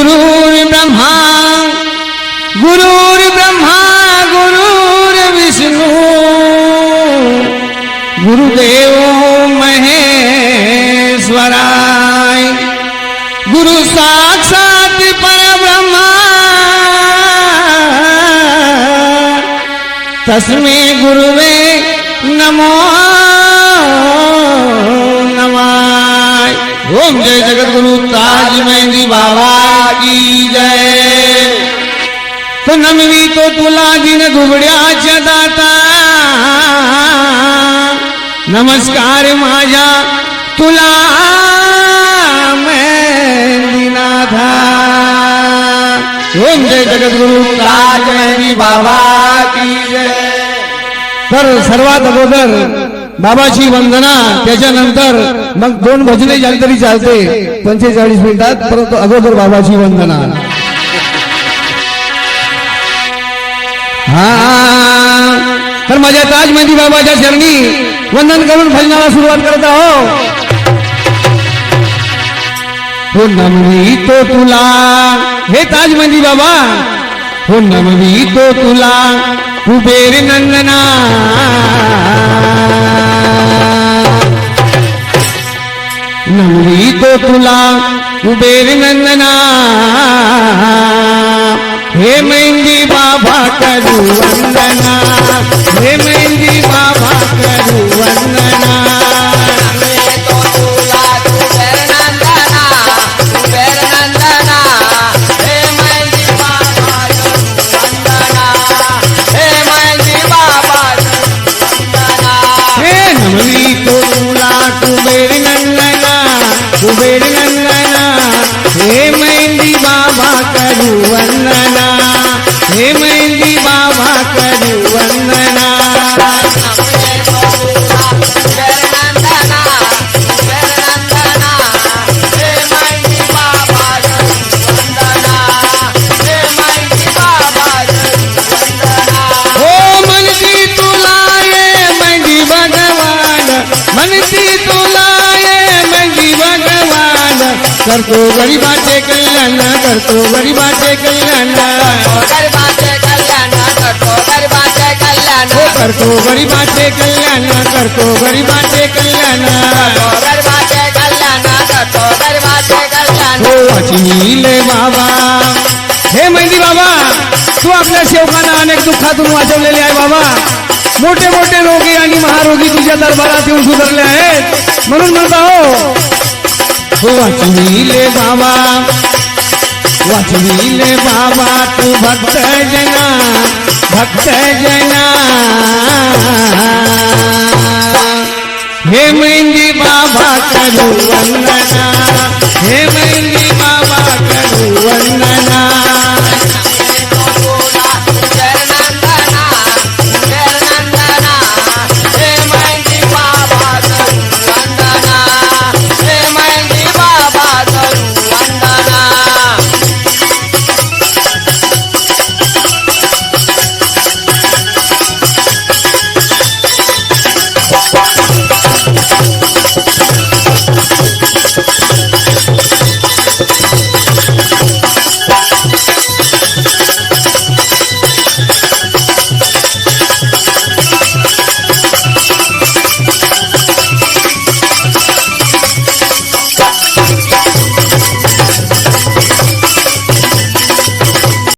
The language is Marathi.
गुरुर्ब्रह्मा गुरुर्ब्रह्मा गुरुर्विष्णू गुरुदेव महेश्वराय गुरु साक्षात परब्रह्मा तस्मै गुरुवे नमो नमः। ओम जय जगद्गुरु ताज मेहंदी बाबा की जय। तो नमवी तो तुला दिन दुबड्याच्या दाता नमस्कार माझ्या तुला मेहंदीनाथा। ओम जय जगद्गुरु ताज मेहंदी बाबा की जय। तर सर्वात अगोदर बाबाची वंदना, त्याच्यानंतर मग 2 भजने झाली तरी चालते 45 मिनिटात, परंतु अगोदर बाबाची वंदना। हा तर माझ्या ताज मेहंदी बाबाच्या चरणी वंदन करून भजनाला सुरुवात करत आहो। हो नमवी तो तुला हे ताज मेहंदी बाबा, हो नमवी तो तुला कुबेर नंदना नमवी तो तुला कुबेर नंदना हे मेहंदी बाबा करू वंदना हे मेहंदी बाबा करू वंदना। कुबेर नंदना हे मेहंदी बाबा करू वंदना हे मेहंदी बाबा करू वंदना। हो मनती तुला ये मेहंदी भगवान मनती तुला करतो गरीबाचे कल्याण करतो गरीबाचे कल्याण गरीबाचे कल्याण करतो गरीबाचे कल्याण करतो गरीबाचे कल्याण करतो गरीबाचे कल्याण गरीबाचे कल्याण करतो गरीबाचे कल्याण। हो वाचविले बाबा हे मेहंदी बाबा, तू आपल्या सेवकांना अनेक दुःखातून वाचवलेले आहे बाबा। मोठे मोठे रोगी आणि महारोगी तुझ्या दरबारात येऊन सुधारले आहेत, म्हणून म्हणता हो वाचविले बाबा तू भक्त जना हे मेहंदी बाबा करू वंदना हे मेहंदी बाबा करू वंदना।